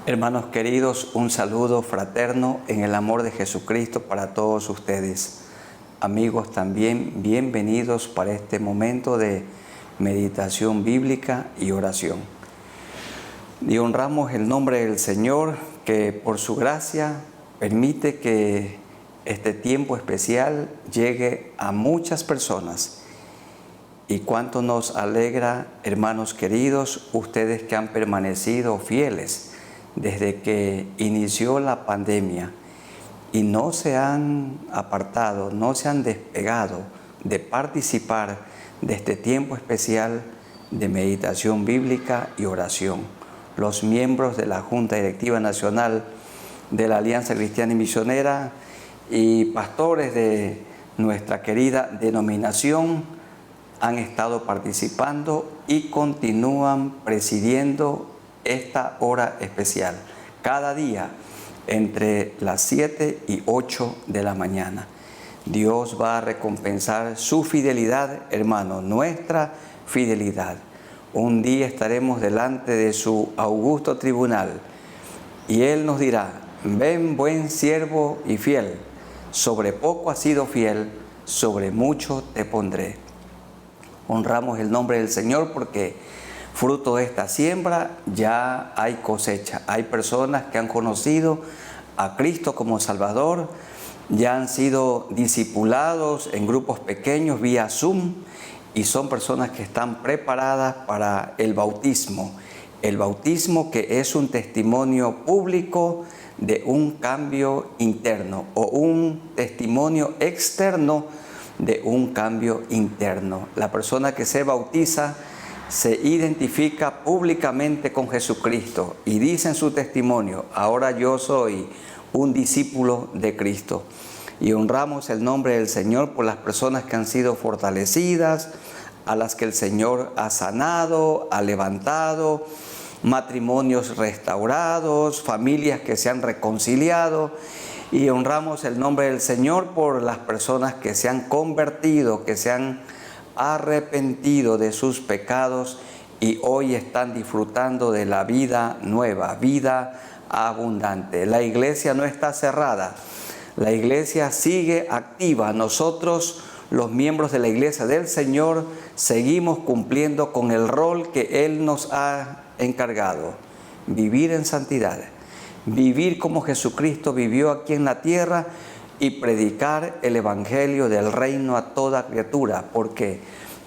Hermanos queridos, un saludo fraterno en el amor de Jesucristo para todos ustedes. Amigos también, bienvenidos para este momento de meditación bíblica y oración. Y honramos el nombre del Señor, que por su gracia permite que este tiempo especial llegue a muchas personas. Y cuánto nos alegra, hermanos queridos, ustedes que han permanecido fieles desde que inició la pandemia y no se han apartado, no se han despegado de participar de este tiempo especial de meditación bíblica y oración. Los miembros de la Junta Directiva Nacional de la Alianza Cristiana y Misionera y pastores de nuestra querida denominación han estado participando y continúan presidiendo esta hora especial, cada día entre las 7 y 8 de la mañana. Dios va a recompensar su fidelidad, hermano, nuestra fidelidad. Un día estaremos delante de su augusto tribunal y Él nos dirá: ven, buen siervo y fiel, sobre poco has sido fiel, sobre mucho te pondré. Honramos el nombre del Señor porque fruto de esta siembra ya hay cosecha. Hay personas que han conocido a Cristo como Salvador, ya han sido discipulados en grupos pequeños vía Zoom y son personas que están preparadas para el bautismo. El bautismo que es un testimonio público de un cambio interno o un testimonio externo de un cambio interno. La persona que se bautiza se identifica públicamente con Jesucristo y dice en su testimonio: ahora yo soy un discípulo de Cristo. Y honramos el nombre del Señor por las personas que han sido fortalecidas, a las que el Señor ha sanado, ha levantado, matrimonios restaurados, familias que se han reconciliado. Y honramos el nombre del Señor por las personas que se han convertido, que se han arrepentido de sus pecados y hoy están disfrutando de la vida nueva, vida abundante. La iglesia no está cerrada, la iglesia sigue activa. Nosotros, los miembros de la iglesia del Señor, seguimos cumpliendo con el rol que Él nos ha encargado: vivir en santidad, vivir como Jesucristo vivió aquí en la tierra y predicar el evangelio del reino a toda criatura, porque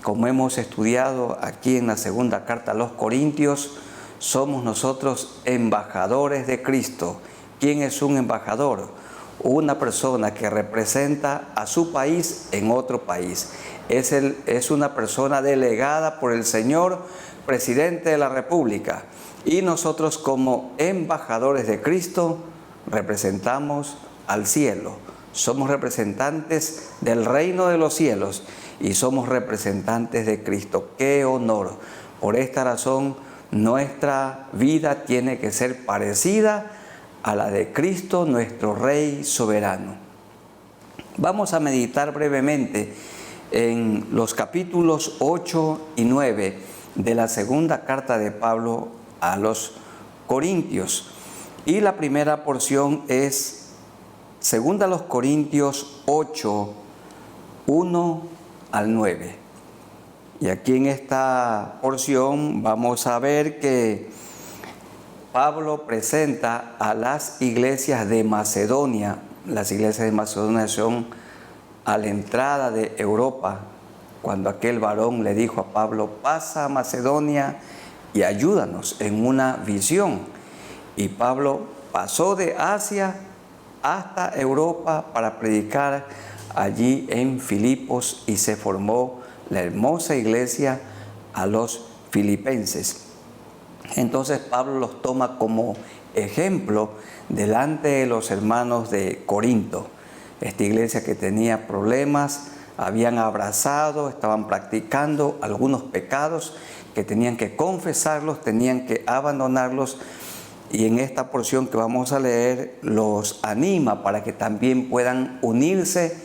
como hemos estudiado aquí en la segunda carta a los Corintios, somos nosotros embajadores de Cristo. ¿Quién es un embajador? Una persona que representa a su país en otro país. Es una persona delegada por el Señor, presidente de la República. Y nosotros, como embajadores de Cristo, representamos al cielo. Somos representantes del reino de los cielos y somos representantes de Cristo. ¡Qué honor! Por esta razón, nuestra vida tiene que ser parecida a la de Cristo, nuestro Rey soberano. Vamos a meditar brevemente en los capítulos 8 y 9 de la segunda carta de Pablo a los Corintios. Y la primera porción es segunda a los Corintios 8, 1 al 9. Y aquí en esta porción vamos a ver que Pablo presenta a las iglesias de Macedonia. Las iglesias de Macedonia son a la entrada de Europa, cuando aquel varón le dijo a Pablo: pasa a Macedonia y ayúdanos en una visión. Y Pablo pasó de Asia hasta Europa para predicar allí en Filipos y se formó la hermosa iglesia a los filipenses. Entonces Pablo los toma como ejemplo delante de los hermanos de Corinto. Esta iglesia que tenía problemas, habían abrazado, estaban practicando algunos pecados que tenían que confesarlos, tenían que abandonarlos, y en esta porción que vamos a leer los anima para que también puedan unirse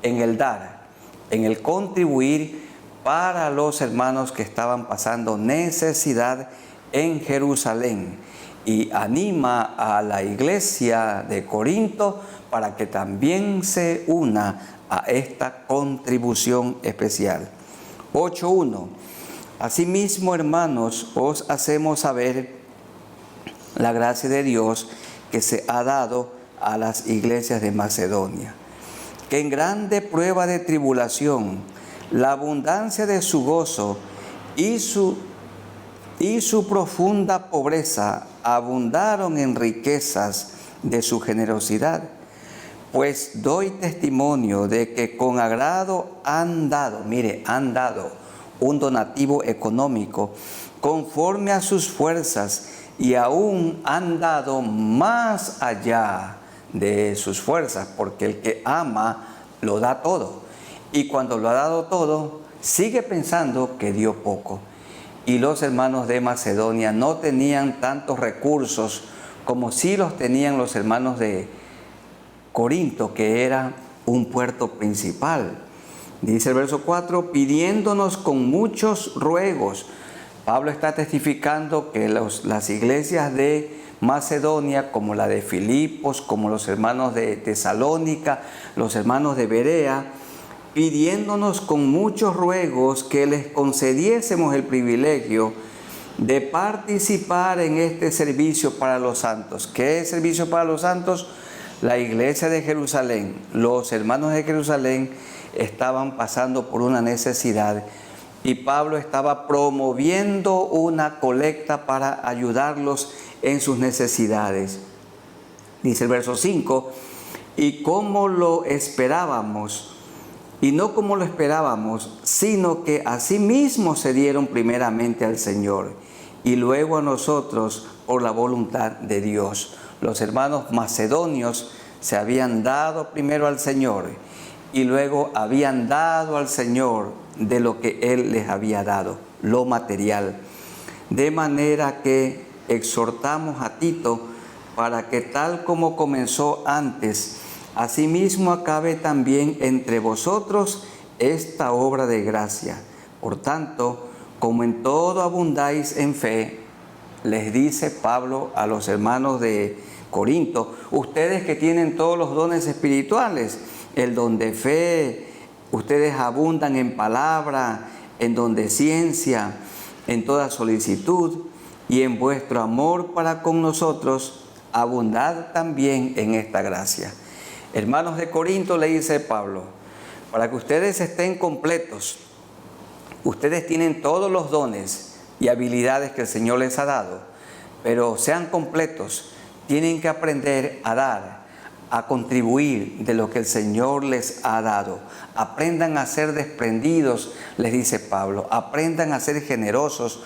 en el dar, en el contribuir para los hermanos que estaban pasando necesidad en Jerusalén. y anima a la iglesia de Corinto para que también se una a esta contribución especial. 8.1. Asimismo, hermanos, os hacemos saber la gracia de Dios que se ha dado a las iglesias de Macedonia, que en grande prueba de tribulación, la abundancia de su gozo y su profunda pobreza abundaron en riquezas de su generosidad. Pues doy testimonio de que con agrado han dado un donativo económico conforme a sus fuerzas, y aún han dado más allá de sus fuerzas, porque el que ama lo da todo, y cuando lo ha dado todo sigue pensando que dio poco. Y los hermanos de Macedonia no tenían tantos recursos como sí los tenían los hermanos de Corinto, que era un puerto principal. Dice el verso 4, pidiéndonos con muchos ruegos. Pablo está testificando que las iglesias de Macedonia, como la de Filipos, como los hermanos de Tesalónica, los hermanos de Berea, pidiéndonos con muchos ruegos que les concediésemos el privilegio de participar en este servicio para los santos. ¿Qué es servicio para los santos? La iglesia de Jerusalén, los hermanos de Jerusalén estaban pasando por una necesidad y Pablo estaba promoviendo una colecta para ayudarlos en sus necesidades. Dice el verso 5, y como lo esperábamos, y no como lo esperábamos, sino que asimismo se dieron primeramente al Señor y luego a nosotros por la voluntad de Dios. Los hermanos macedonios se habían dado primero al Señor y luego habían dado al Señor de lo que Él les había dado, lo material. De manera que exhortamos a Tito para que tal como comenzó antes, asimismo acabe también entre vosotros esta obra de gracia. Por tanto, como en todo abundáis en fe, les dice Pablo a los hermanos de Corinto, ustedes que tienen todos los dones espirituales, el don de fe, ustedes abundan en palabra, en don de ciencia, en toda solicitud, y en vuestro amor para con nosotros, abundad también en esta gracia. Hermanos de Corinto, le dice Pablo, para que ustedes estén completos, ustedes tienen todos los dones y habilidades que el Señor les ha dado, pero sean completos, tienen que aprender a dar, a contribuir de lo que el Señor les ha dado. Aprendan a ser desprendidos, les dice Pablo, aprendan a ser generosos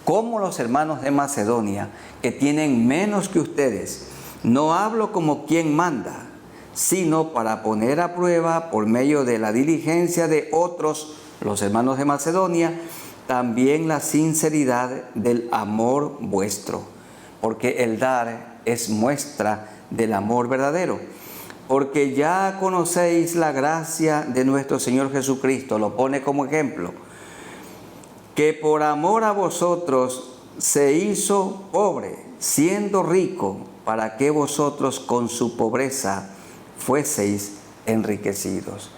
como los hermanos de Macedonia, que tienen menos que ustedes. No hablo como quien manda, sino para poner a prueba por medio de la diligencia de otros, los hermanos de Macedonia, también la sinceridad del amor vuestro, porque el dar es muestra del amor verdadero. Porque ya conocéis la gracia de nuestro Señor Jesucristo, lo pone como ejemplo, que por amor a vosotros se hizo pobre, siendo rico, para que vosotros con su pobreza fueseis enriquecidos.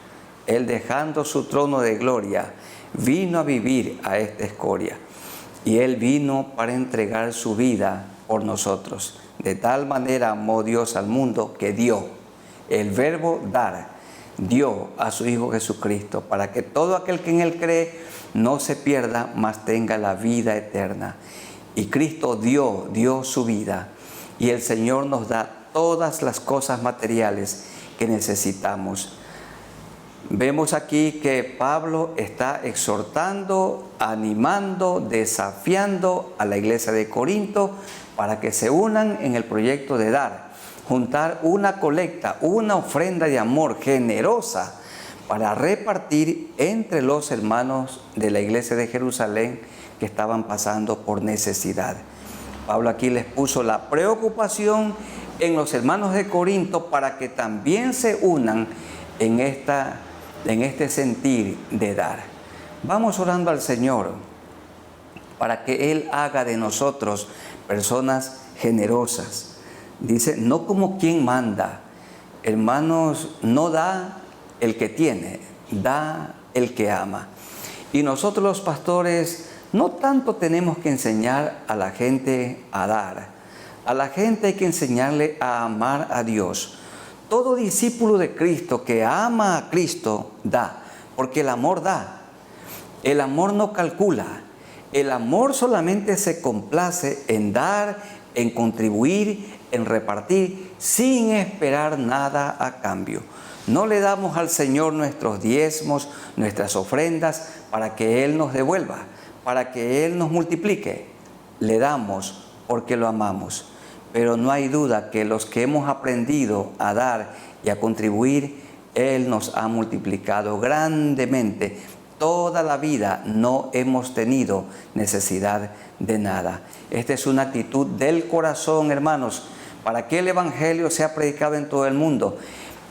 Él, dejando su trono de gloria, vino a vivir a esta escoria, y Él vino para entregar su vida por nosotros. De tal manera amó Dios al mundo que dio, el verbo dar, dio a su Hijo Jesucristo, para que todo aquel que en Él cree no se pierda, mas tenga la vida eterna. Y Cristo dio su vida, y el Señor nos da todas las cosas materiales que necesitamos. Vemos aquí que Pablo está exhortando, animando, desafiando a la iglesia de Corinto para que se unan en el proyecto de dar, juntar una colecta, una ofrenda de amor generosa para repartir entre los hermanos de la iglesia de Jerusalén que estaban pasando por necesidad. Pablo aquí les puso la preocupación en los hermanos de Corinto para que también se unan en este sentir de dar. Vamos orando al Señor para que Él haga de nosotros personas generosas. Dice, no como quien manda. Hermanos, no da el que tiene, da el que ama. Y nosotros los pastores no tanto tenemos que enseñar a la gente a dar. A la gente hay que enseñarle a amar a Dios. Todo discípulo de Cristo que ama a Cristo da, porque el amor da. El amor no calcula. El amor solamente se complace en dar, en contribuir, en repartir, sin esperar nada a cambio. No le damos al Señor nuestros diezmos, nuestras ofrendas, para que Él nos devuelva, para que Él nos multiplique. Le damos porque lo amamos. Pero no hay duda que los que hemos aprendido a dar y a contribuir, Él nos ha multiplicado grandemente. Toda la vida no hemos tenido necesidad de nada. Esta es una actitud del corazón, hermanos, para que el Evangelio sea predicado en todo el mundo.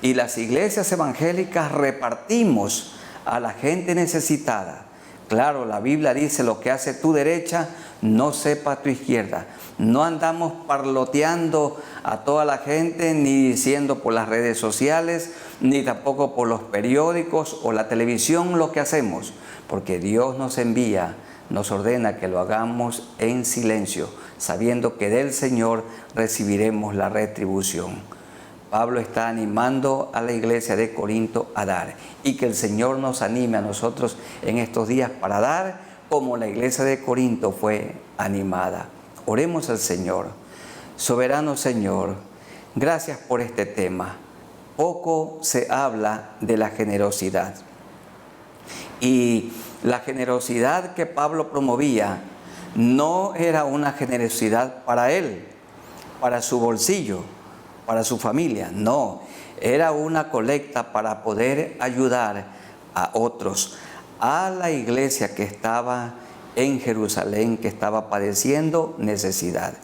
Y las iglesias evangélicas repartimos a la gente necesitada. Claro, la Biblia dice, lo que hace tu derecha, no sepa tu izquierda. No andamos parloteando a toda la gente, ni diciendo por las redes sociales, ni tampoco por los periódicos o la televisión lo que hacemos. Porque Dios nos envía, nos ordena que lo hagamos en silencio, sabiendo que del Señor recibiremos la retribución. Pablo está animando a la iglesia de Corinto a dar, y que el Señor nos anime a nosotros en estos días para dar como la iglesia de Corinto fue animada. Oremos al Señor. Soberano Señor, gracias por este tema. Poco se habla de la generosidad. Y la generosidad que Pablo promovía no era una generosidad para él, para su bolsillo, para su familia. No, era una colecta para poder ayudar a otros, a la iglesia que estaba en Jerusalén, que estaba padeciendo necesidad.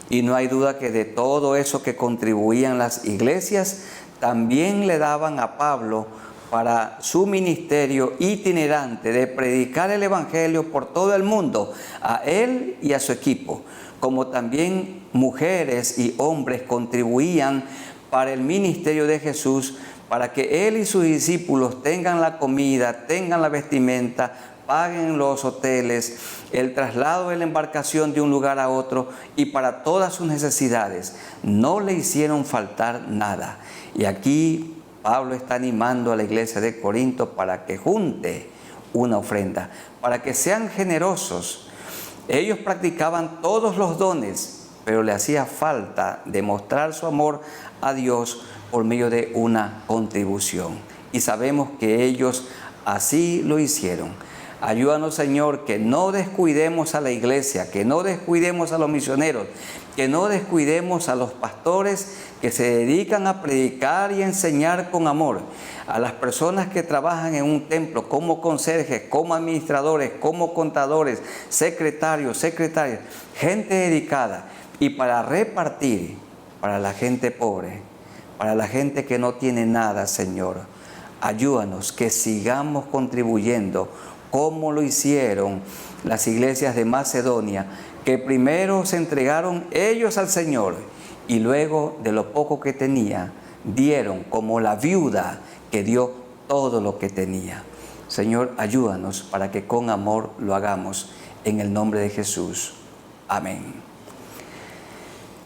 Y no hay duda que de todo eso que contribuían las iglesias, también le daban a Pablo para su ministerio itinerante de predicar el Evangelio por todo el mundo, a él y a su equipo, como también mujeres y hombres contribuían para el ministerio de Jesús, para que él y sus discípulos tengan la comida, tengan la vestimenta, paguen los hoteles, el traslado de la embarcación de un lugar a otro, y para todas sus necesidades. No le hicieron faltar nada. Y aquí Pablo está animando a la iglesia de Corinto para que junte una ofrenda, para que sean generosos. Ellos practicaban todos los dones, pero le hacía falta demostrar su amor a Dios por medio de una contribución. Y sabemos que ellos así lo hicieron. Ayúdanos, Señor, que no descuidemos a la iglesia, que no descuidemos a los misioneros, que no descuidemos a los pastores que se dedican a predicar y enseñar con amor, a las personas que trabajan en un templo como conserjes, como administradores, como contadores, secretarios, secretarias, gente dedicada, y para repartir para la gente pobre, para la gente que no tiene nada, Señor. Ayúdanos que sigamos contribuyendo como lo hicieron las iglesias de Macedonia, que primero se entregaron ellos al Señor y luego de lo poco que tenía, dieron, como la viuda que dio todo lo que tenía. Señor, ayúdanos para que con amor lo hagamos en el nombre de Jesús. Amén.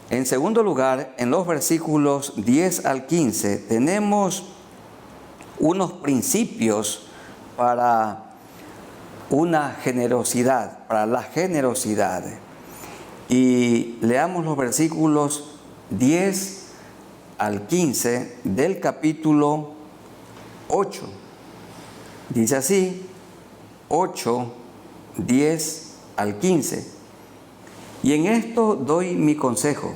En segundo lugar, en los versículos 10 al 15, tenemos unos principios para una generosidad, para la generosidad. Y leamos los versículos 10 al 15 del capítulo 8. Dice así, 8, 10 al 15. Y en esto doy mi consejo,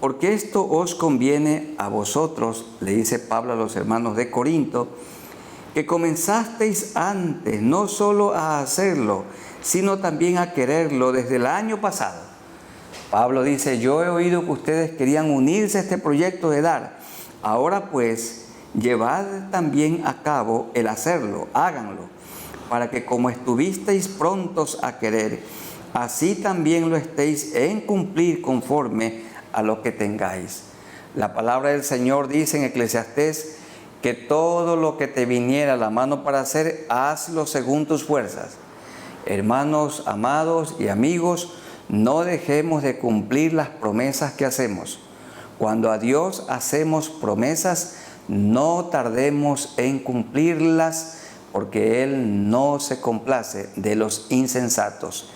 porque esto os conviene a vosotros, le dice Pablo a los hermanos de Corinto, que comenzasteis antes no solo a hacerlo, sino también a quererlo desde el año pasado. Pablo dice, yo he oído que ustedes querían unirse a este proyecto de dar. Ahora pues, llevad también a cabo el hacerlo, háganlo, para que como estuvisteis prontos a querer, así también lo estéis en cumplir conforme a lo que tengáis. La palabra del Señor dice en Eclesiastés que todo lo que te viniera a la mano para hacer, hazlo según tus fuerzas. Hermanos, amados y amigos, no dejemos de cumplir las promesas que hacemos. Cuando a Dios hacemos promesas, no tardemos en cumplirlas, porque Él no se complace de los insensatos.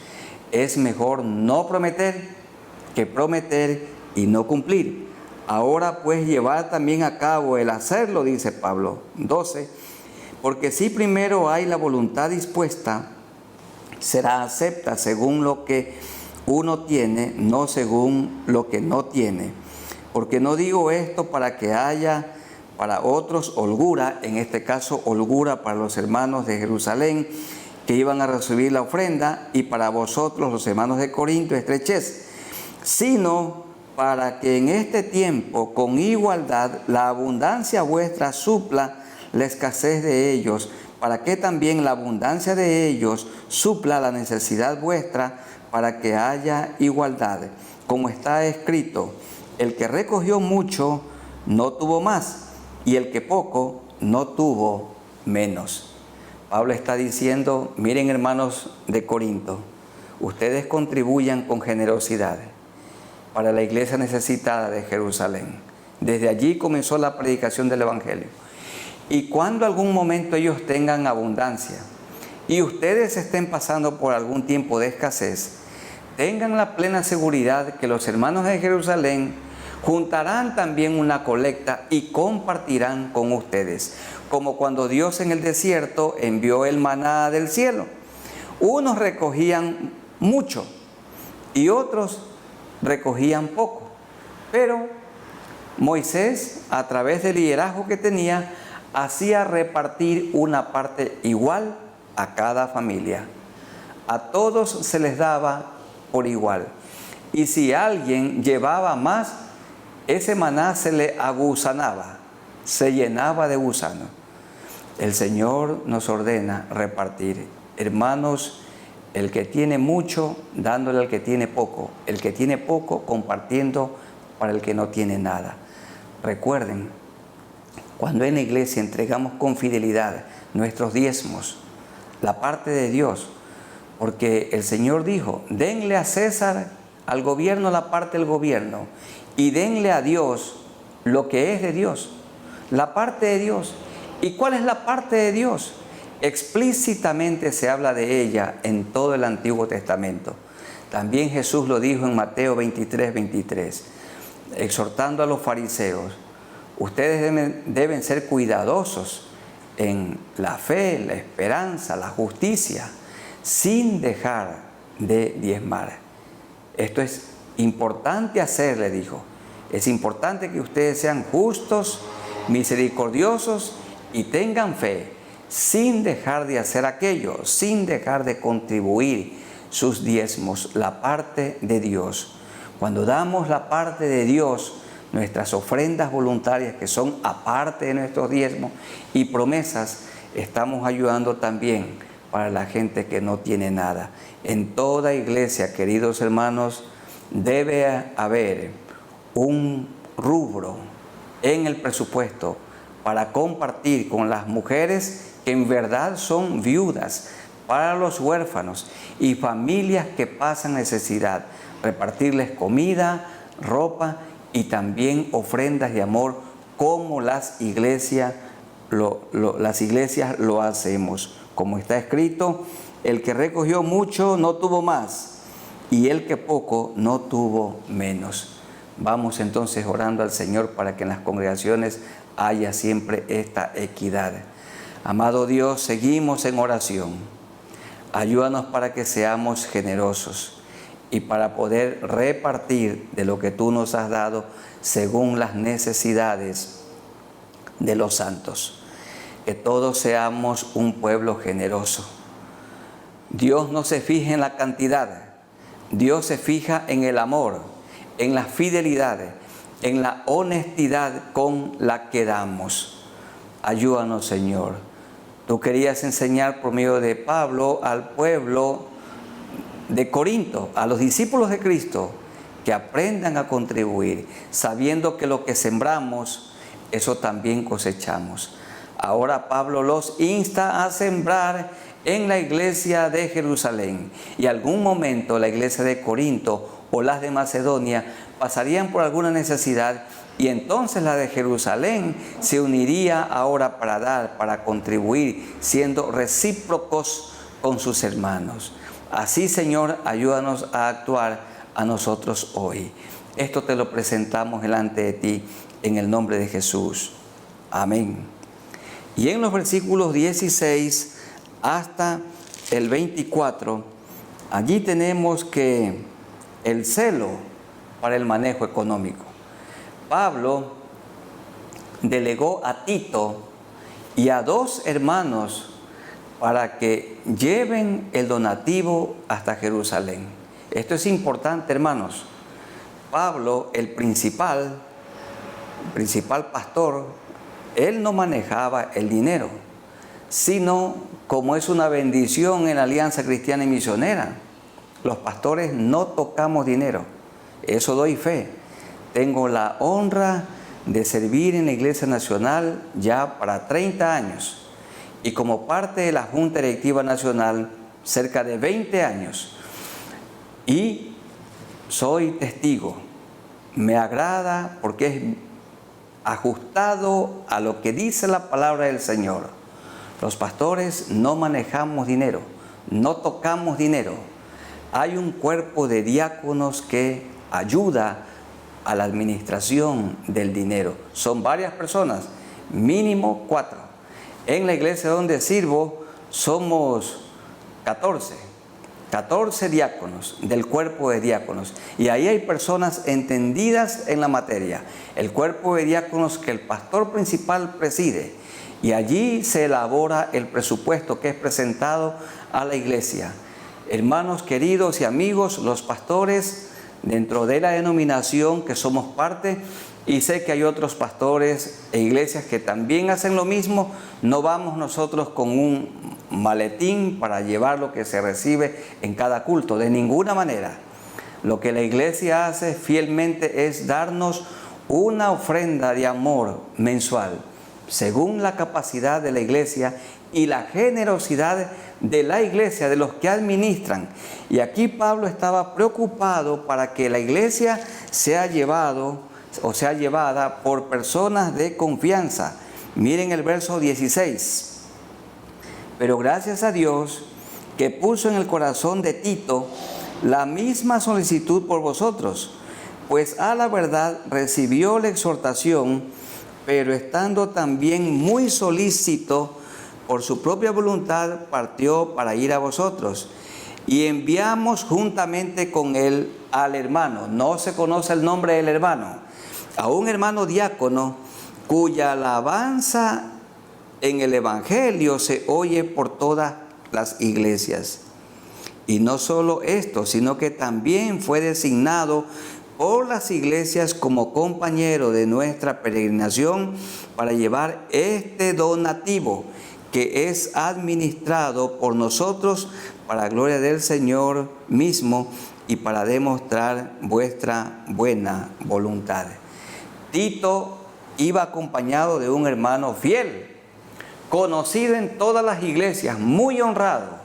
Es mejor no prometer que prometer y no cumplir. Ahora pues llevad también a cabo el hacerlo, dice Pablo 12, porque si primero hay la voluntad dispuesta, será acepta según lo que uno tiene, no según lo que no tiene. Porque no digo esto para que haya para otros holgura, en este caso holgura para los hermanos de Jerusalén que iban a recibir la ofrenda, y para vosotros los hermanos de Corinto estrechez, sino para que en este tiempo con igualdad la abundancia vuestra supla la escasez de ellos, para que también la abundancia de ellos supla la necesidad vuestra, para que haya igualdad. Como está escrito, el que recogió mucho no tuvo más, y el que poco no tuvo menos. Pablo está diciendo, miren hermanos de Corinto, ustedes contribuyan con generosidad para la iglesia necesitada de Jerusalén. Desde allí comenzó la predicación del Evangelio. Y cuando algún momento ellos tengan abundancia y ustedes estén pasando por algún tiempo de escasez, tengan la plena seguridad que los hermanos de Jerusalén juntarán también una colecta y compartirán con ustedes, como cuando Dios en el desierto envió el maná del cielo. Unos recogían mucho y otros recogían poco, pero Moisés, a través del liderazgo que tenía, hacía repartir una parte igual a cada familia. A todos se les daba por igual. Y si alguien llevaba más, ese maná se le agusanaba, se llenaba de gusano. El Señor nos ordena repartir. Hermanos, el que tiene mucho, dándole al que tiene poco. El que tiene poco, compartiendo para el que no tiene nada. Recuerden, cuando en la iglesia entregamos con fidelidad nuestros diezmos, la parte de Dios, porque el Señor dijo, denle a César, al gobierno, la parte del gobierno, y denle a Dios lo que es de Dios, la parte de Dios. ¿Y cuál es la parte de Dios? Explícitamente se habla de ella en todo el Antiguo Testamento. También Jesús lo dijo en Mateo 23, exhortando a los fariseos, ustedes deben ser cuidadosos en la fe, la esperanza, la justicia, sin dejar de diezmar. Esto es importante hacer, le dijo. Es importante que ustedes sean justos, misericordiosos y tengan fe, sin dejar de hacer aquello, sin dejar de contribuir sus diezmos, la parte de Dios. Cuando damos la parte de Dios, nuestras ofrendas voluntarias, que son aparte de nuestros diezmos y promesas, estamos ayudando también para la gente que no tiene nada. En toda iglesia, queridos hermanos, debe haber un rubro en el presupuesto para compartir con las mujeres que en verdad son viudas, para los huérfanos y familias que pasan necesidad, repartirles comida, ropa y también ofrendas de amor, como las iglesias lo hacemos. Como está escrito, el que recogió mucho no tuvo más, y el que poco no tuvo menos. Vamos entonces orando al Señor para que en las congregaciones haya siempre esta equidad. Amado Dios, seguimos en oración. Ayúdanos para que seamos generosos y para poder repartir de lo que tú nos has dado según las necesidades de los santos. Que todos seamos un pueblo generoso. Dios no se fija en la cantidad, Dios se fija en el amor, en la fidelidad, en la honestidad con la que damos. Ayúdanos, Señor. Tú querías enseñar por medio de Pablo al pueblo de Corinto, a los discípulos de Cristo, que aprendan a contribuir, sabiendo que lo que sembramos, eso también cosechamos. Ahora Pablo los insta a sembrar en la iglesia de Jerusalén, y algún momento la iglesia de Corinto o las de Macedonia pasarían por alguna necesidad, y entonces la de Jerusalén se uniría ahora para dar, para contribuir, siendo recíprocos con sus hermanos. Así, Señor, ayúdanos a actuar a nosotros hoy. Esto te lo presentamos delante de ti en el nombre de Jesús. Amén. Y en los versículos 16 hasta el 24, allí tenemos que el celo para el manejo económico. Pablo delegó a Tito y a 2 hermanos para que lleven el donativo hasta Jerusalén. Esto es importante, hermanos. Pablo, el principal pastor, él no manejaba el dinero, sino como es una bendición en la Alianza Cristiana y Misionera. Los pastores no tocamos dinero. Eso doy fe. Tengo la honra de servir en la Iglesia Nacional ya para 30 años. Y como parte de la Junta Directiva Nacional, cerca de 20 años. Y soy testigo. Me agrada porque es ajustado a lo que dice la palabra del Señor. Los pastores no manejamos dinero, no tocamos dinero. Hay un cuerpo de diáconos que ayuda a la administración del dinero. Son varias personas, mínimo 4. En la iglesia donde sirvo somos 14 diáconos del cuerpo de diáconos. Y ahí hay personas entendidas en la materia. El cuerpo de diáconos que el pastor principal preside. Y allí se elabora el presupuesto que es presentado a la iglesia. Hermanos queridos y amigos, los pastores dentro de la denominación que somos parte, y sé que hay otros pastores e iglesias que también hacen lo mismo, no vamos nosotros con un maletín para llevar lo que se recibe en cada culto, de ninguna manera. Lo que la iglesia hace fielmente es darnos una ofrenda de amor mensual, según la capacidad de la iglesia y la generosidad de la iglesia, de los que administran. Y aquí Pablo estaba preocupado para que la iglesia sea llevada por personas de confianza. Miren el verso 16. Pero gracias a Dios que puso en el corazón de Tito la misma solicitud por vosotros, pues a la verdad recibió la exhortación, pero estando también muy solícito por su propia voluntad, partió para ir a vosotros. Y enviamos juntamente con él al hermano, no se conoce el nombre del hermano, a un hermano diácono, cuya alabanza en el Evangelio se oye por todas las iglesias. Y no solo esto, sino que también fue designado por las iglesias como compañero de nuestra peregrinación para llevar este donativo que es administrado por nosotros para gloria del Señor mismo y para demostrar vuestra buena voluntad. Tito iba acompañado de un hermano fiel, conocido en todas las iglesias, muy honrado,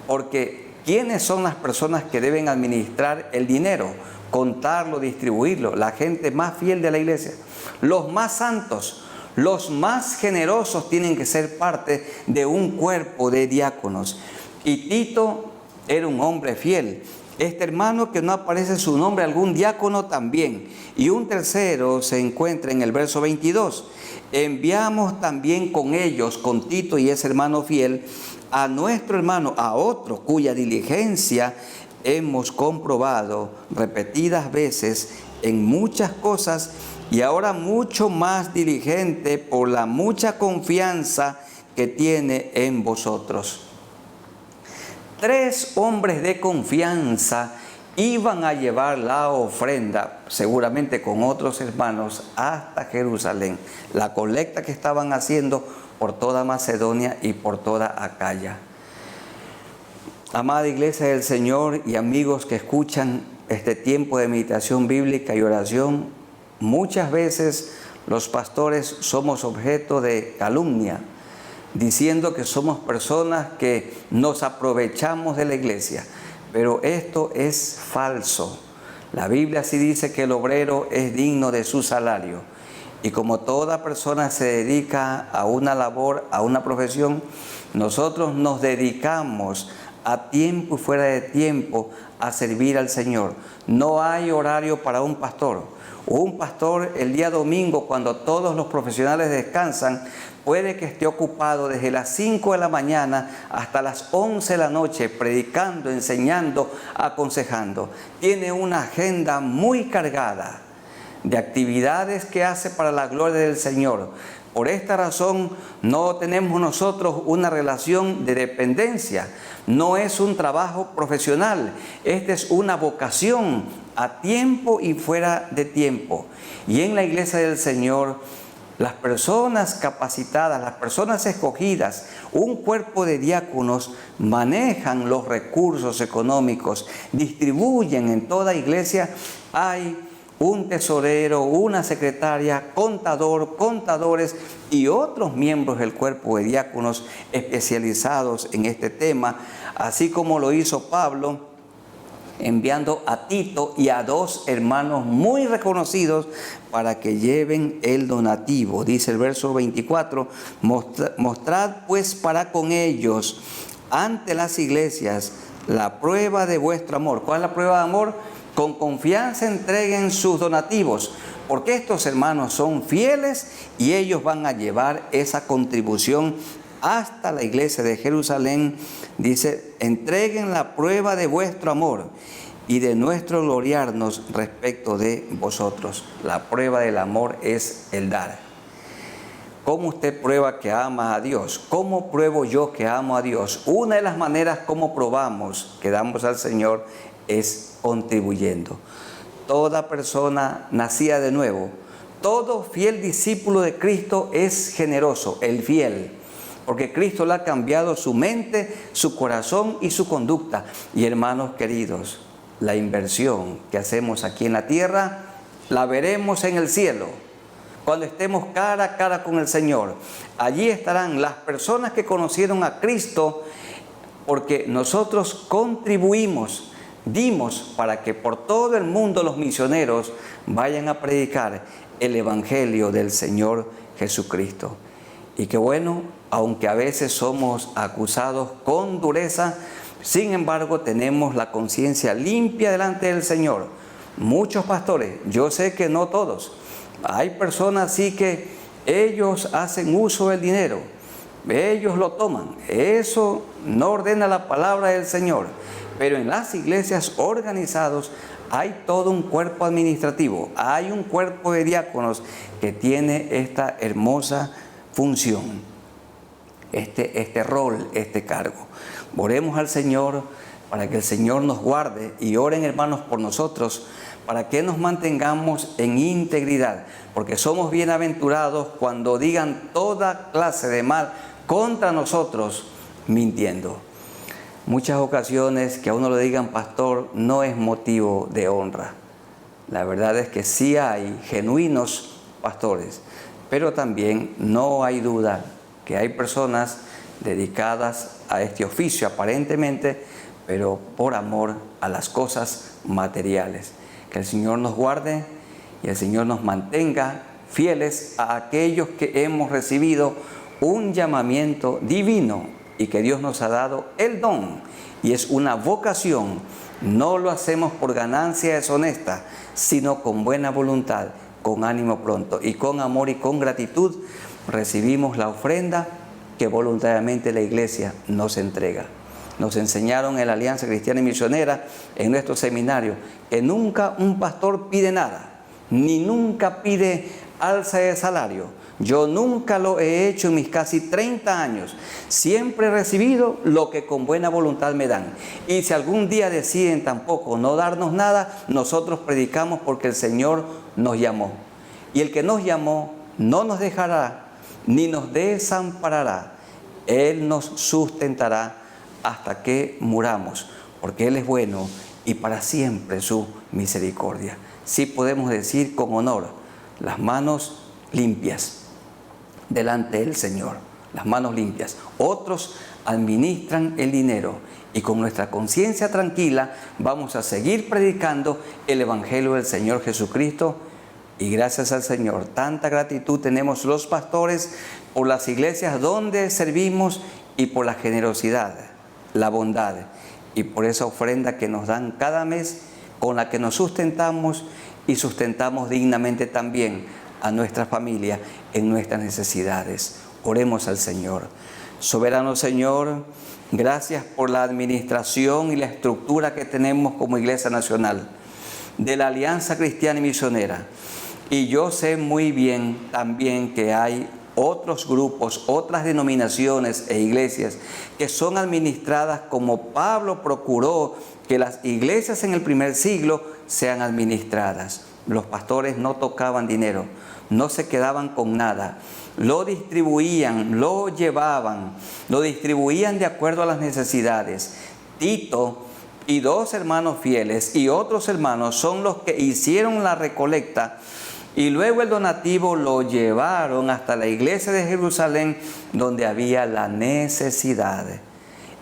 porque ¿quiénes son las personas que deben administrar el dinero? Contarlo, distribuirlo. La gente más fiel de la iglesia, los más santos, los más generosos tienen que ser parte de un cuerpo de diáconos. Y Tito era un hombre fiel. Este hermano que no aparece su nombre, algún diácono también. Y un tercero se encuentra en el verso 22. Enviamos también con ellos, con Tito y ese hermano fiel, a nuestro hermano, a otro cuya diligencia hemos comprobado repetidas veces en muchas cosas, y ahora mucho más diligente por la mucha confianza que tiene en vosotros. 3 hombres de confianza iban a llevar la ofrenda, seguramente con otros hermanos, hasta Jerusalén. La colecta que estaban haciendo por toda Macedonia y por toda Acaya. Amada Iglesia del Señor y amigos que escuchan este tiempo de meditación bíblica y oración, muchas veces los pastores somos objeto de calumnia, diciendo que somos personas que nos aprovechamos de la iglesia, pero esto es falso. La Biblia sí dice que el obrero es digno de su salario, y como toda persona se dedica a una labor, a una profesión, nosotros nos dedicamos a tiempo y fuera de tiempo a servir al Señor. No hay horario para un pastor. Un pastor el día domingo, cuando todos los profesionales descansan, puede que esté ocupado desde las 5 de la mañana hasta las 11 de la noche, predicando, enseñando, aconsejando. Tiene una agenda muy cargada de actividades que hace para la gloria del Señor. Por esta razón no tenemos nosotros una relación de dependencia. No es un trabajo profesional. Esta es una vocación a tiempo y fuera de tiempo. Y en la iglesia del Señor, las personas capacitadas, las personas escogidas, un cuerpo de diáconos manejan los recursos económicos, distribuyen en toda iglesia. Hay un tesorero, una secretaria, contador, contadores y otros miembros del cuerpo de diáconos especializados en este tema, así como lo hizo Pablo, enviando a Tito y a 2 hermanos muy reconocidos para que lleven el donativo. Dice el verso 24, mostrad pues para con ellos ante las iglesias la prueba de vuestro amor. ¿Cuál es la prueba de amor? Con confianza entreguen sus donativos, porque estos hermanos son fieles y ellos van a llevar esa contribución hasta la iglesia de Jerusalén. Dice, entreguen la prueba de vuestro amor y de nuestro gloriarnos respecto de vosotros. La prueba del amor es el dar. ¿Cómo usted prueba que ama a Dios? ¿Cómo pruebo yo que amo a Dios? Una de las maneras como probamos que damos al Señor es contribuyendo. Toda persona nacida de nuevo, todo fiel discípulo de Cristo es generoso, el fiel, porque Cristo le ha cambiado su mente, su corazón y su conducta. Y hermanos queridos, la inversión que hacemos aquí en la tierra, la veremos en el cielo. Cuando estemos cara a cara con el Señor, allí estarán las personas que conocieron a Cristo, porque nosotros contribuimos, dimos para que por todo el mundo los misioneros vayan a predicar el Evangelio del Señor Jesucristo. Y que bueno, aunque a veces somos acusados con dureza, sin embargo tenemos la conciencia limpia delante del Señor. Muchos pastores, yo sé que no todos, hay personas así que ellos hacen uso del dinero, ellos lo toman, eso no ordena la palabra del Señor. Pero en las iglesias organizadas hay todo un cuerpo administrativo, hay un cuerpo de diáconos que tiene esta hermosa función, este rol, este cargo. Oremos al Señor para que el Señor nos guarde y oren, hermanos, por nosotros, para que nos mantengamos en integridad, porque somos bienaventurados cuando digan toda clase de mal contra nosotros mintiendo. Muchas ocasiones que a uno le digan pastor no es motivo de honra. La verdad es que sí hay genuinos pastores, pero también no hay duda que hay personas dedicadas a este oficio aparentemente, pero por amor a las cosas materiales. Que el Señor nos guarde y el Señor nos mantenga fieles a aquellos que hemos recibido un llamamiento divino y que Dios nos ha dado el don, y es una vocación. No lo hacemos por ganancia deshonesta, sino con buena voluntad, con ánimo pronto y con amor y con gratitud recibimos la ofrenda que voluntariamente la iglesia nos entrega. Nos enseñaron en la Alianza Cristiana y Misionera, en nuestro seminario, que nunca un pastor pide nada, ni nunca pide alza de salario. Yo nunca lo he hecho en mis casi 30 años. Siempre he recibido lo que con buena voluntad me dan. Y si algún día deciden tampoco no darnos nada, nosotros predicamos porque el Señor nos llamó. Y el que nos llamó no nos dejará ni nos desamparará. Él nos sustentará hasta que muramos, porque Él es bueno y para siempre su misericordia. Sí podemos decir con honor, las manos limpias delante del Señor, las manos limpias. Otros administran el dinero y con nuestra conciencia tranquila vamos a seguir predicando el Evangelio del Señor Jesucristo. Y gracias al Señor, tanta gratitud tenemos los pastores por las iglesias donde servimos y por la generosidad, la bondad y por esa ofrenda que nos dan cada mes, con la que nos sustentamos y sustentamos dignamente también a nuestra familia en nuestras necesidades. Oremos al Señor. Soberano Señor, gracias por la administración y la estructura que tenemos como Iglesia Nacional de la Alianza Cristiana y Misionera. Y yo sé muy bien también que hay otros grupos, otras denominaciones e iglesias que son administradas como Pablo procuró que las iglesias en el primer siglo sean administradas. Los pastores no tocaban dinero, no se quedaban con nada, lo distribuían, lo llevaban, lo distribuían de acuerdo a las necesidades. Tito y 2 hermanos fieles y otros hermanos son los que hicieron la recolecta y luego el donativo lo llevaron hasta la iglesia de Jerusalén donde había la necesidad.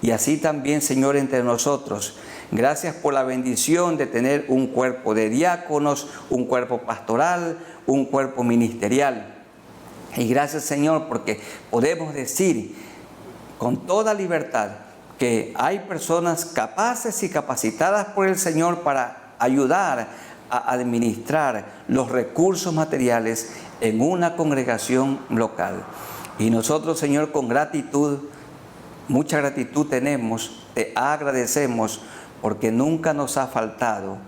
Y así también, Señor, entre nosotros, gracias por la bendición de tener un cuerpo de diáconos, un cuerpo pastoral, un cuerpo ministerial. Y gracias, Señor, porque podemos decir con toda libertad que hay personas capaces y capacitadas por el Señor para ayudar a administrar los recursos materiales en una congregación local. Y nosotros, Señor, con gratitud, mucha gratitud tenemos, te agradecemos porque nunca nos ha faltado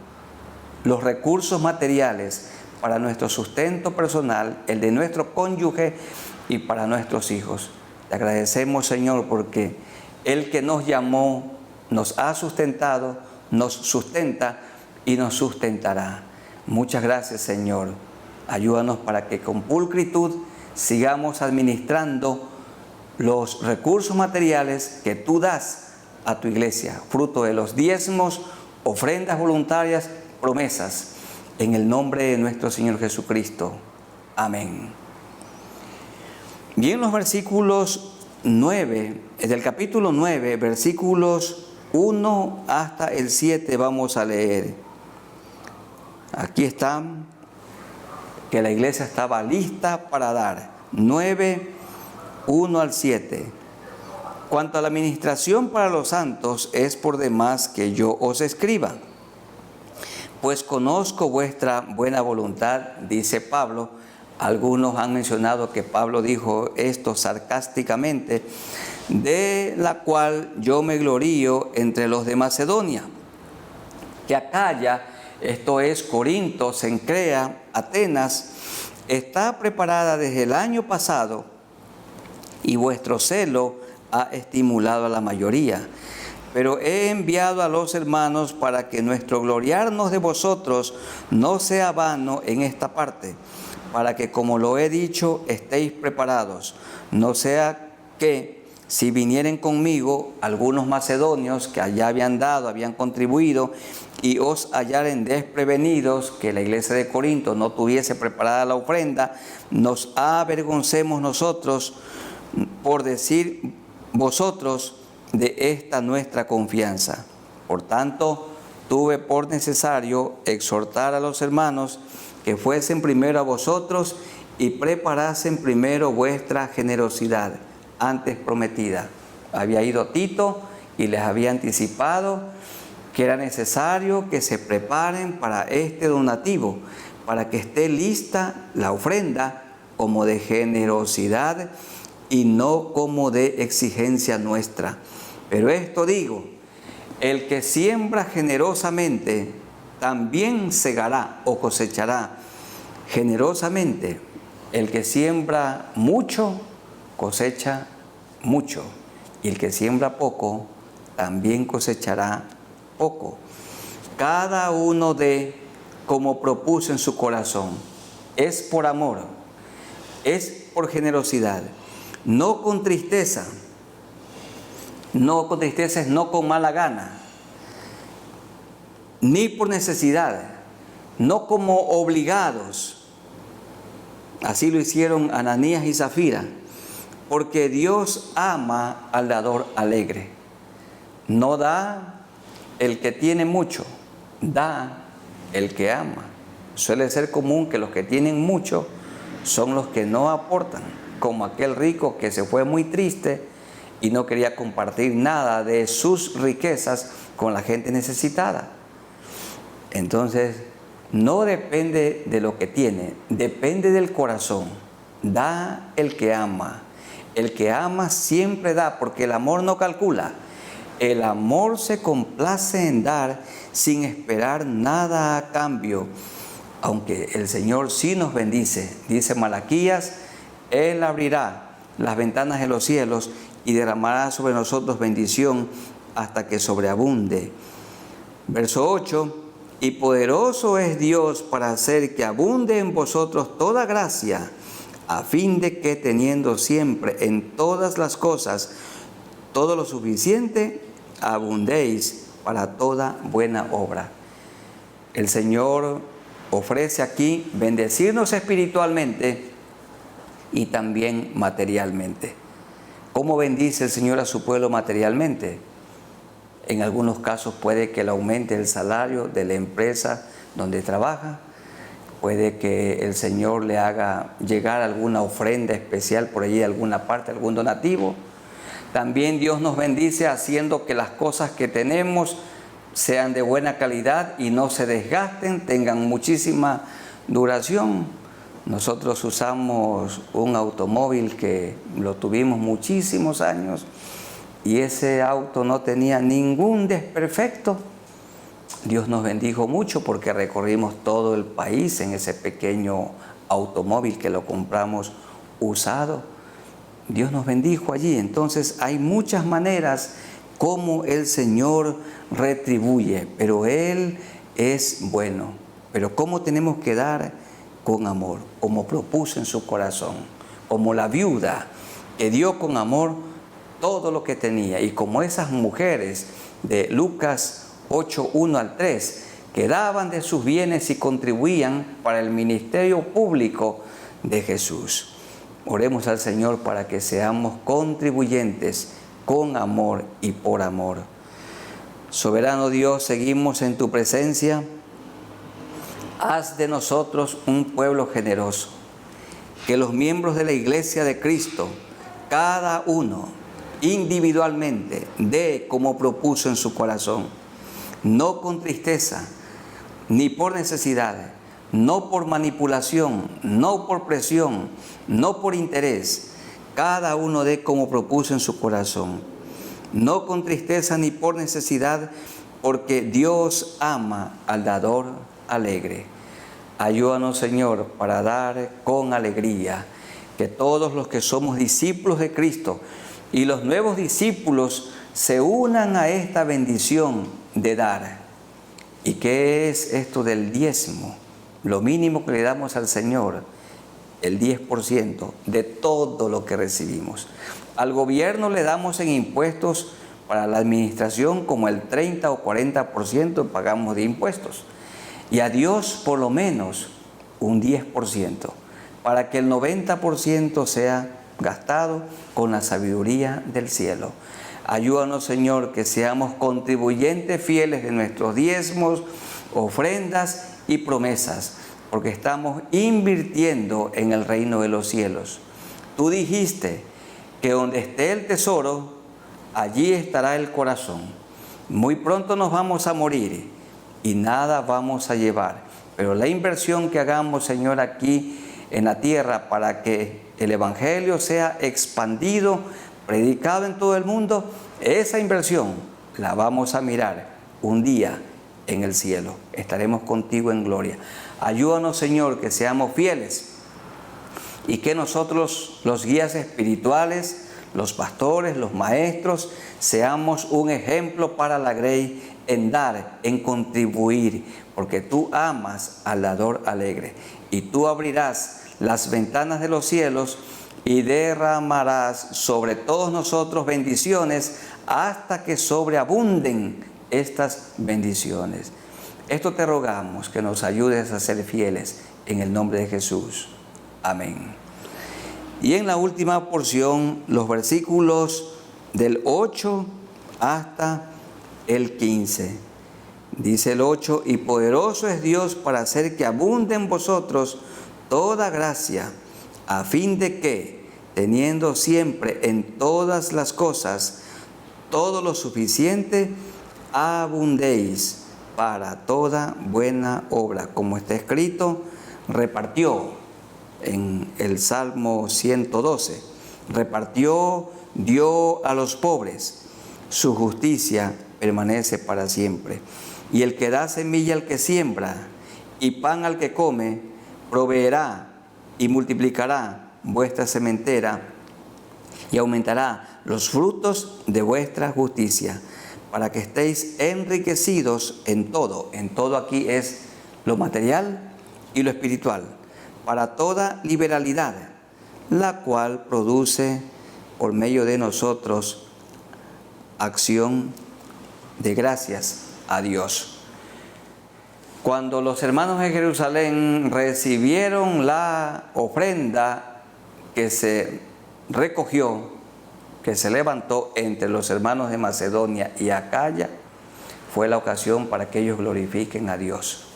los recursos materiales para nuestro sustento personal, el de nuestro cónyuge y para nuestros hijos. Te agradecemos, Señor, porque el que nos llamó nos ha sustentado, nos sustenta y nos sustentará. Muchas gracias, Señor. Ayúdanos para que con pulcritud sigamos administrando los recursos materiales que tú das a tu iglesia, fruto de los diezmos, ofrendas voluntarias, promesas, en el nombre de nuestro Señor Jesucristo. Amén. Bien, los versículos 9, del capítulo 9, versículos 1 hasta el 7 vamos a leer. Aquí está, que la iglesia estaba lista para dar. 9, 1 al 7. Cuanto a la administración para los santos, es por demás que yo os escriba, pues conozco vuestra buena voluntad, dice Pablo. Algunos han mencionado que Pablo dijo esto sarcásticamente, de la cual yo me glorío entre los de Macedonia, que Acaya, esto es Corinto, Cencrea, Atenas, está preparada desde el año pasado y vuestro celo ha estimulado a la mayoría. Pero he enviado a los hermanos para que nuestro gloriarnos de vosotros no sea vano en esta parte, para que, como lo he dicho, estéis preparados, no sea que, si vinieren conmigo algunos macedonios que allá habían dado, habían contribuido, y os hallaren desprevenidos, que la iglesia de Corinto no tuviese preparada la ofrenda, nos avergoncemos nosotros por decir vosotros de esta nuestra confianza. Por tanto, tuve por necesario exhortar a los hermanos que fuesen primero a vosotros y preparasen primero vuestra generosidad antes prometida. Había ido Tito y les había anticipado que era necesario que se preparen para este donativo, para que esté lista la ofrenda como de generosidad y no como de exigencia nuestra. Pero esto digo, el que siembra generosamente también segará o cosechará generosamente. El que siembra mucho cosecha mucho, y el que siembra poco también cosechará poco. Cada uno dé como propuso en su corazón. Es por amor, es por generosidad, no con tristeza, No con tristeza, no con mala gana, ni por necesidad, no como obligados. Así lo hicieron Ananías y Zafira, porque Dios ama al dador alegre. No da el que tiene mucho, da el que ama. Suele ser común que los que tienen mucho son los que no aportan, como aquel rico que se fue muy triste y no quería compartir nada de sus riquezas con la gente necesitada. Entonces, no depende de lo que tiene, depende del corazón. Da el que ama. El que ama siempre da, porque el amor no calcula. El amor se complace en dar sin esperar nada a cambio. Aunque el Señor sí nos bendice, dice Malaquías, Él abrirá las ventanas de los cielos y derramará sobre nosotros bendición hasta que sobreabunde. Verso 8, y poderoso es Dios para hacer que abunde en vosotros toda gracia, a fin de que teniendo siempre en todas las cosas todo lo suficiente, abundéis para toda buena obra. El Señor ofrece aquí bendecirnos espiritualmente y también materialmente. ¿Cómo bendice el Señor a su pueblo materialmente? En algunos casos puede que le aumente el salario de la empresa donde trabaja, puede que el Señor le haga llegar alguna ofrenda especial por allí, alguna parte, algún donativo. También Dios nos bendice haciendo que las cosas que tenemos sean de buena calidad y no se desgasten, tengan muchísima duración. Nosotros usamos un automóvil que lo tuvimos muchísimos años y ese auto no tenía ningún desperfecto. Dios nos bendijo mucho porque recorrimos todo el país en ese pequeño automóvil que lo compramos usado. Dios nos bendijo allí. Entonces hay muchas maneras como el Señor retribuye, pero Él es bueno. Pero ¿cómo tenemos que dar? Con amor, como propuso en su corazón, como la viuda que dio con amor todo lo que tenía, y como esas mujeres de Lucas 8, 1 al 3, que daban de sus bienes y contribuían para el ministerio público de Jesús. Oremos al Señor para que seamos contribuyentes con amor y por amor. Soberano Dios, seguimos en tu presencia. Haz de nosotros un pueblo generoso, que los miembros de la Iglesia de Cristo, cada uno individualmente, dé como propuso en su corazón, no con tristeza, ni por necesidad, no por manipulación, no por presión, no por interés. Cada uno dé como propuso en su corazón, no con tristeza ni por necesidad, porque Dios ama al dador alegre. Ayúdanos, Señor, para dar con alegría, que todos los que somos discípulos de Cristo y los nuevos discípulos se unan a esta bendición de dar. ¿Y qué es esto del diezmo? Lo mínimo que le damos al Señor, el 10% de todo lo que recibimos. Al gobierno le damos en impuestos para la administración como el 30 o 40% pagamos de impuestos. Y a Dios por lo menos un 10%, para que el 90% sea gastado con la sabiduría del cielo. Ayúdanos, Señor, que seamos contribuyentes fieles de nuestros diezmos, ofrendas y promesas, porque estamos invirtiendo en el reino de los cielos. Tú dijiste que donde esté el tesoro, allí estará el corazón. Muy pronto nos vamos a morir y nada vamos a llevar, pero la inversión que hagamos, Señor, aquí en la tierra para que el Evangelio sea expandido, predicado en todo el mundo, esa inversión la vamos a mirar un día en el cielo. Estaremos contigo en gloria. Ayúdanos, Señor, que seamos fieles y que nosotros, los guías espirituales, los pastores, los maestros, seamos un ejemplo para la grey en dar, en contribuir, porque tú amas al dador alegre y tú abrirás las ventanas de los cielos y derramarás sobre todos nosotros bendiciones hasta que sobreabunden estas bendiciones. Esto te rogamos, que nos ayudes a ser fieles en el nombre de Jesús. Amén. Y en la última porción, los versículos del 8 hasta el 15. Dice el 8, y poderoso es Dios para hacer que abunde en vosotros toda gracia, a fin de que, teniendo siempre en todas las cosas todo lo suficiente, abundéis para toda buena obra. Como está escrito, repartió en el Salmo 112, repartió, dio a los pobres, su justicia permanece para siempre. Y el que da semilla al que siembra y pan al que come, proveerá y multiplicará vuestra sementera y aumentará los frutos de vuestra justicia, para que estéis enriquecidos en todo. En todo aquí es lo material y lo espiritual, para toda liberalidad, la cual produce por medio de nosotros acción de gracias a Dios. Cuando los hermanos de Jerusalén recibieron la ofrenda que se recogió, que se levantó entre los hermanos de Macedonia y Acaya, fue la ocasión para que ellos glorifiquen a Dios.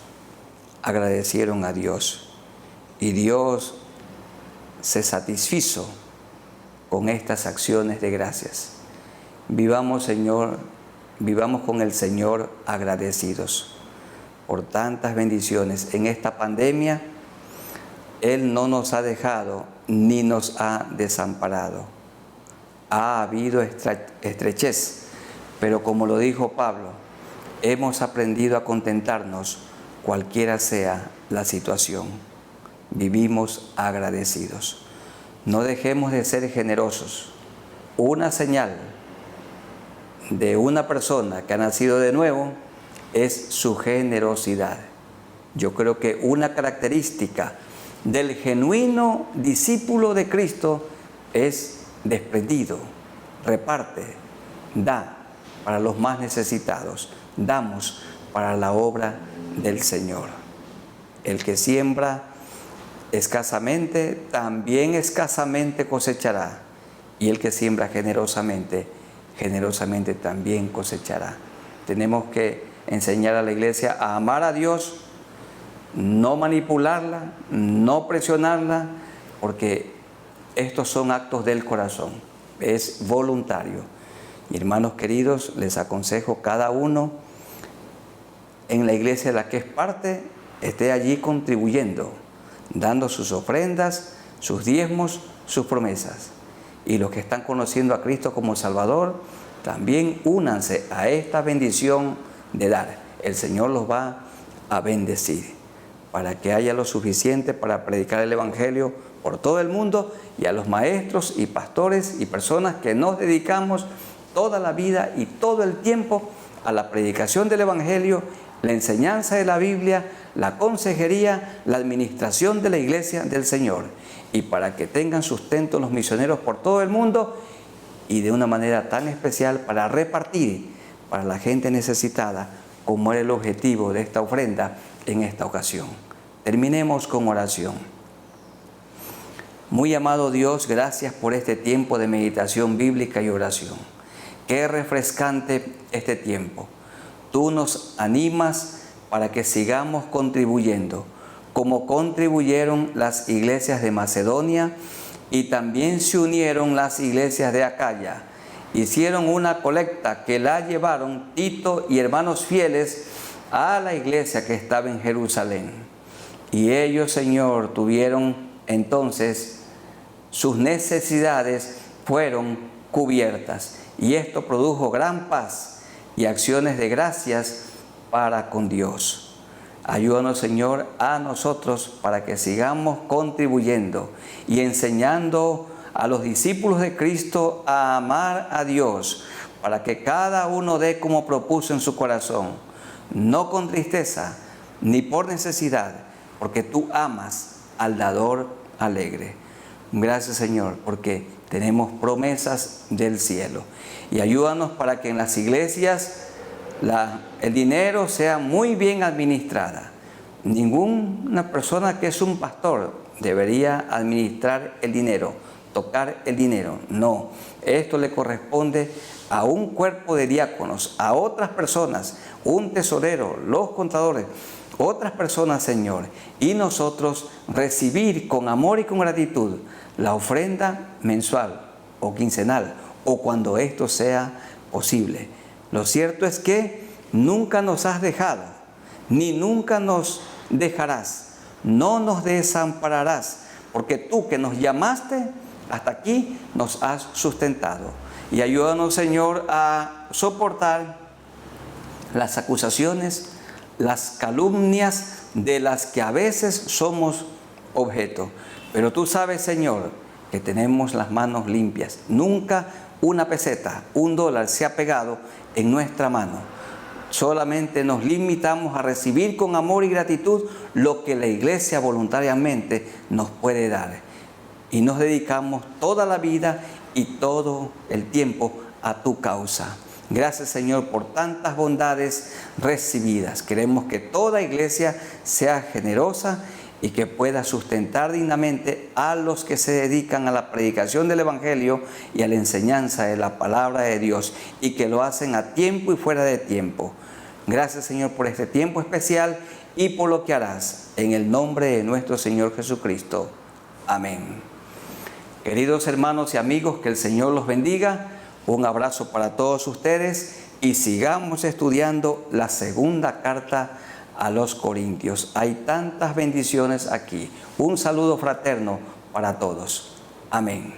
Agradecieron a Dios y Dios se satisfizo con estas acciones de gracias. Vivamos, Señor, vivamos con el Señor agradecidos por tantas bendiciones. En esta pandemia, Él no nos ha dejado ni nos ha desamparado. Ha habido estrechez, pero como lo dijo Pablo, hemos aprendido a contentarnos cualquiera sea la situación. Vivimos agradecidos. No dejemos de ser generosos. Una señal de una persona que ha nacido de nuevo es su generosidad. Yo creo que una característica del genuino discípulo de Cristo es desprendido, reparte, da para los más necesitados, damos para la obra del Señor. El que siembra escasamente, también escasamente cosechará, y el que siembra generosamente, generosamente también cosechará. Tenemos que enseñar a la iglesia a amar a Dios, no manipularla, no presionarla, porque estos son actos del corazón, es voluntario. Y hermanos queridos, les aconsejo cada uno en la iglesia de la que es parte, esté allí contribuyendo, dando sus ofrendas, sus diezmos, sus promesas. Y los que están conociendo a Cristo como Salvador, también únanse a esta bendición de dar. El Señor los va a bendecir para que haya lo suficiente para predicar el Evangelio por todo el mundo, y a los maestros y pastores y personas que nos dedicamos toda la vida y todo el tiempo a la predicación del Evangelio, la enseñanza de la Biblia, la consejería, la administración de la iglesia del Señor, y para que tengan sustento los misioneros por todo el mundo, y de una manera tan especial para repartir para la gente necesitada, como era el objetivo de esta ofrenda en esta ocasión. Terminemos con oración. Muy amado Dios, gracias por este tiempo de meditación bíblica y oración. Qué refrescante este tiempo. Tú nos animas para que sigamos contribuyendo, como contribuyeron las iglesias de Macedonia, y también se unieron las iglesias de Acaya. Hicieron una colecta que la llevaron Tito y hermanos fieles a la iglesia que estaba en Jerusalén. Y ellos, Señor, tuvieron entonces sus necesidades fueron cubiertas. Y esto produjo gran paz y acciones de gracias para con Dios. Ayúdanos, Señor, a nosotros para que sigamos contribuyendo y enseñando a los discípulos de Cristo a amar a Dios, para que cada uno dé como propuso en su corazón, no con tristeza ni por necesidad, porque tú amas al dador alegre. Gracias, Señor, porque tenemos promesas del cielo. Y ayúdanos para que en las iglesias el dinero sea muy bien administrada. Ninguna persona que es un pastor debería administrar el dinero, tocar el dinero. No, esto le corresponde a un cuerpo de diáconos, a otras personas, un tesorero, los contadores, otras personas, Señor. Y nosotros recibir con amor y con gratitud la ofrenda mensual o quincenal o cuando esto sea posible. Lo cierto es que nunca nos has dejado, ni nunca nos dejarás, no nos desampararás, porque tú que nos llamaste hasta aquí nos has sustentado. Y ayúdanos, Señor, a soportar las acusaciones, las calumnias de las que a veces somos objeto. Pero tú sabes, Señor, que tenemos las manos limpias. Nunca una peseta, $1 se ha pegado en nuestra mano. Solamente nos limitamos a recibir con amor y gratitud lo que la iglesia voluntariamente nos puede dar. Y nos dedicamos toda la vida y todo el tiempo a tu causa. Gracias, Señor, por tantas bondades recibidas. Queremos que toda iglesia sea generosa y que pueda sustentar dignamente a los que se dedican a la predicación del Evangelio y a la enseñanza de la palabra de Dios, y que lo hacen a tiempo y fuera de tiempo. Gracias, Señor, por este tiempo especial y por lo que harás. En el nombre de nuestro Señor Jesucristo. Amén. Queridos hermanos y amigos, que el Señor los bendiga. Un abrazo para todos ustedes y sigamos estudiando la segunda carta a los Corintios. Hay tantas bendiciones aquí. Un saludo fraterno para todos. Amén.